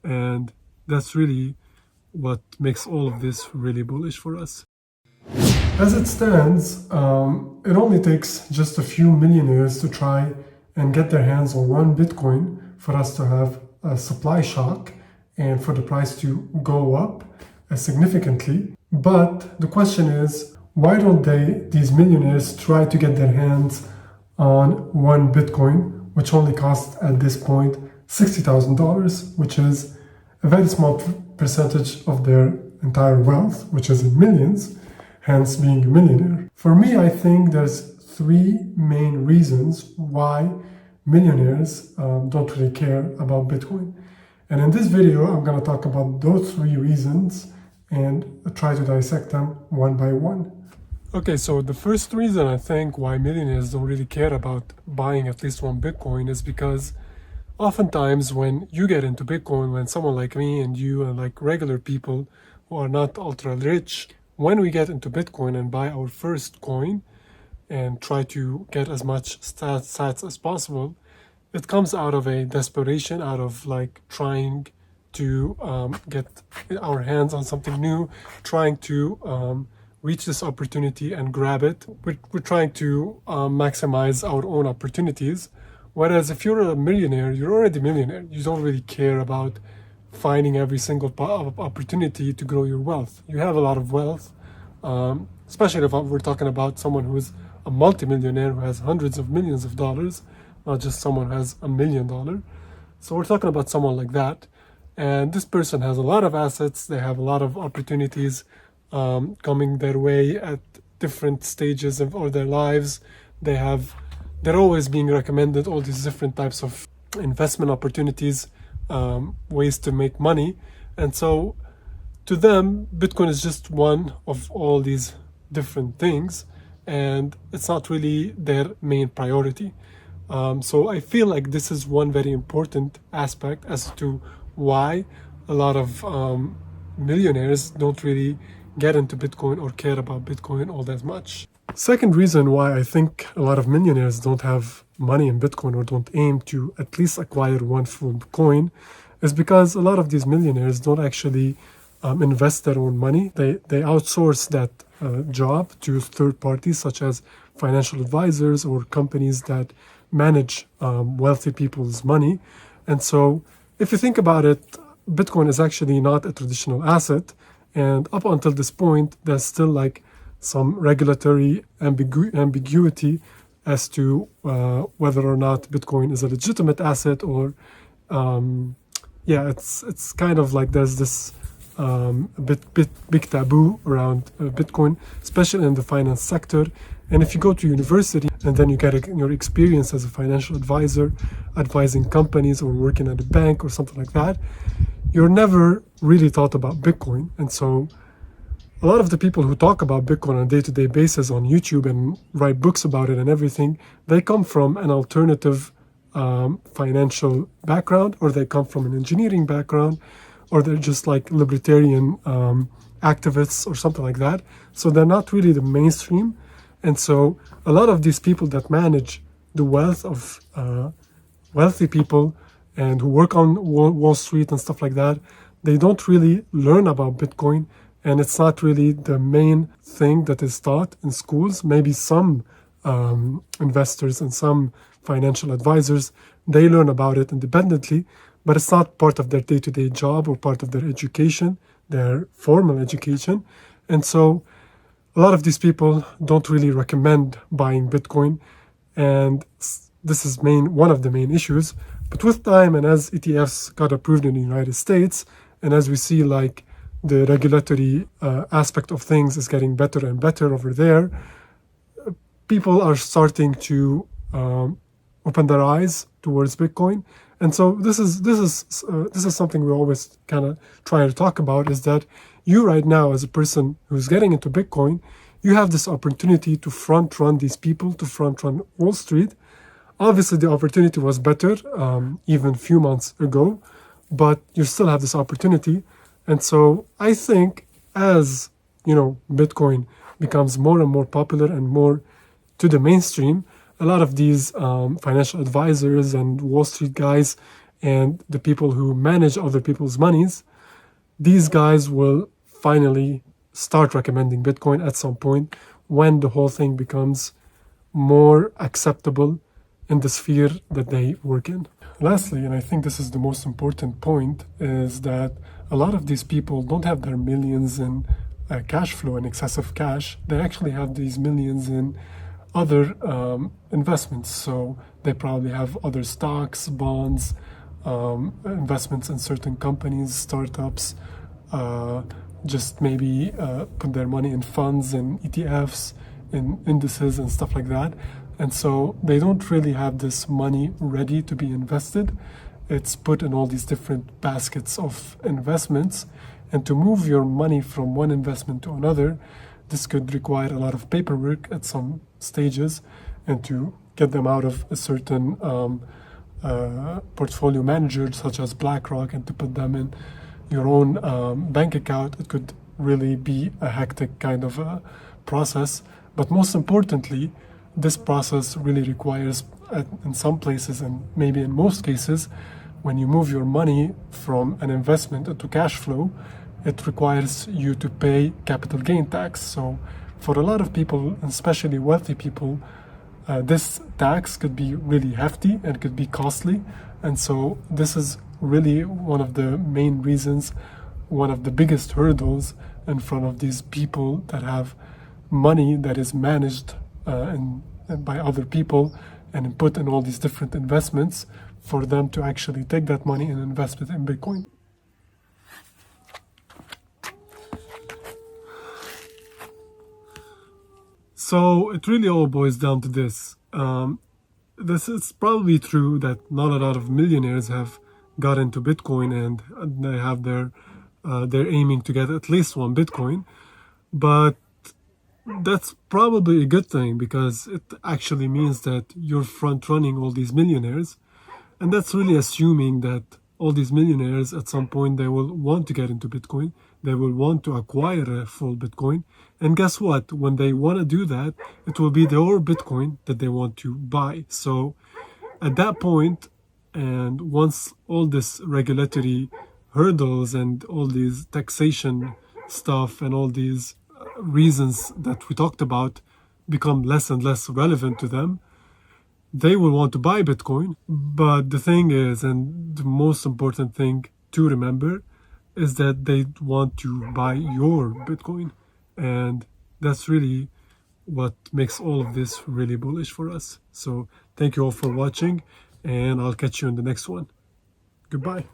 And that's really what makes all of this really bullish for us. As it stands, it only takes just a few millionaires to try and get their hands on one Bitcoin for us to have a supply shock and for the price to go up significantly. But the question is, why don't these millionaires try to get their hands on one Bitcoin, which only costs at this point $60,000, which is a very small percentage of their entire wealth, which is in millions, hence being a millionaire. For me, I think there's three main reasons why millionaires don't really care about Bitcoin. And in this video, I'm going to talk about those three reasons and try to dissect them one by one. Okay, so the first reason I think why millionaires don't really care about buying at least one Bitcoin is because oftentimes when you get into Bitcoin, when someone like me and you and like regular people who are not ultra rich, when we get into Bitcoin and buy our first coin and try to get as much sats as possible, it comes out of a desperation, out of like trying to get our hands on something new, trying to reach this opportunity and grab it. We're trying to maximize our own opportunities. Whereas if you're a millionaire, you're already a millionaire. You don't really care about finding every single opportunity to grow your wealth. You have a lot of wealth, especially if we're talking about someone who's a multimillionaire who has hundreds of millions of dollars, not just someone who has $1 million. So we're talking about someone like that. And this person has a lot of assets. They have a lot of opportunities coming their way at different stages of their lives. They're always being recommended all these different types of investment opportunities, ways to make money. And so to them, Bitcoin is just one of all these different things, and it's not really their main priority. So I feel like this is one very important aspect as to why a lot of millionaires don't really get into Bitcoin or care about Bitcoin all that much. Second reason why I think a lot of millionaires don't have money in Bitcoin or don't aim to at least acquire one full coin is because a lot of these millionaires don't actually invest their own money. They outsource that job to third parties such as financial advisors or companies that manage wealthy people's money. And so if you think about it, Bitcoin is actually not a traditional asset. And up until this point, there's still like some regulatory ambiguity as to whether or not Bitcoin is a legitimate asset or, it's kind of like there's this big taboo around Bitcoin, especially in the finance sector. And if you go to university and then you get your experience as a financial advisor, advising companies or working at a bank or something like that, you're never really taught about Bitcoin. And so a lot of the people who talk about Bitcoin on a day-to-day basis on YouTube and write books about it and everything, they come from an alternative financial background, or they come from an engineering background, or they're just like libertarian activists or something like that. So they're not really the mainstream. And so a lot of these people that manage the wealth of wealthy people and who work on Wall Street and stuff like that, they don't really learn about Bitcoin. And it's not really the main thing that is taught in schools. Maybe some investors and some financial advisors, they learn about it independently, but it's not part of their day-to-day job or part of their education, their formal education. And so a lot of these people don't really recommend buying Bitcoin. And this is one of the main issues. But with time, and as ETFs got approved in the United States, and as we see like the regulatory aspect of things is getting better and better over there, people are starting to open their eyes towards Bitcoin. And so this is something we always kind of try to talk about, is that you right now, as a person who's getting into Bitcoin, you have this opportunity to front run these people, to front run Wall Street. Obviously, the opportunity was better even a few months ago, but you still have this opportunity. And so I think as, Bitcoin becomes more and more popular and more to the mainstream, a lot of these financial advisors and Wall Street guys and the people who manage other people's monies, these guys will finally start recommending Bitcoin at some point when the whole thing becomes more acceptable in the sphere that they work in. Lastly, and I think this is the most important point, is that a lot of these people don't have their millions in cash flow and excessive cash. They actually have these millions in other investments. So they probably have other stocks, bonds, investments in certain companies, startups, just maybe put their money in funds and ETFs, in indices and stuff like that. And so they don't really have this money ready to be invested. It's put in all these different baskets of investments. And to move your money from one investment to another, this could require a lot of paperwork at some stages, and to get them out of a certain portfolio manager such as BlackRock and to put them in your own bank account, it could really be a hectic kind of a process. But most importantly, this process really requires, in some places and maybe in most cases, when you move your money from an investment into cash flow, it requires you to pay capital gain tax. So for a lot of people, especially wealthy people, this tax could be really hefty and could be costly. And so this is really one of the main reasons, one of the biggest hurdles in front of these people that have money that is managed by other people and put in all these different investments, for them to actually take that money and invest it in Bitcoin. So it really all boils down to this. This is probably true that not a lot of millionaires have got into Bitcoin, and they have they're aiming to get at least one Bitcoin. But that's probably a good thing, because it actually means that you're front running all these millionaires. And that's really assuming that all these millionaires at some point, they will want to get into Bitcoin. They will want to acquire a full Bitcoin. And guess what? When they want to do that, it will be their Bitcoin that they want to buy. So at that point, and once all this regulatory hurdles and all these taxation stuff and all these reasons that we talked about become less and less relevant to them, they will want to buy Bitcoin. But the thing is, and the most important thing to remember, is that they want to buy your Bitcoin. And that's really what makes all of this really bullish for us. So thank you all for watching, and I'll catch you in the next one. Goodbye.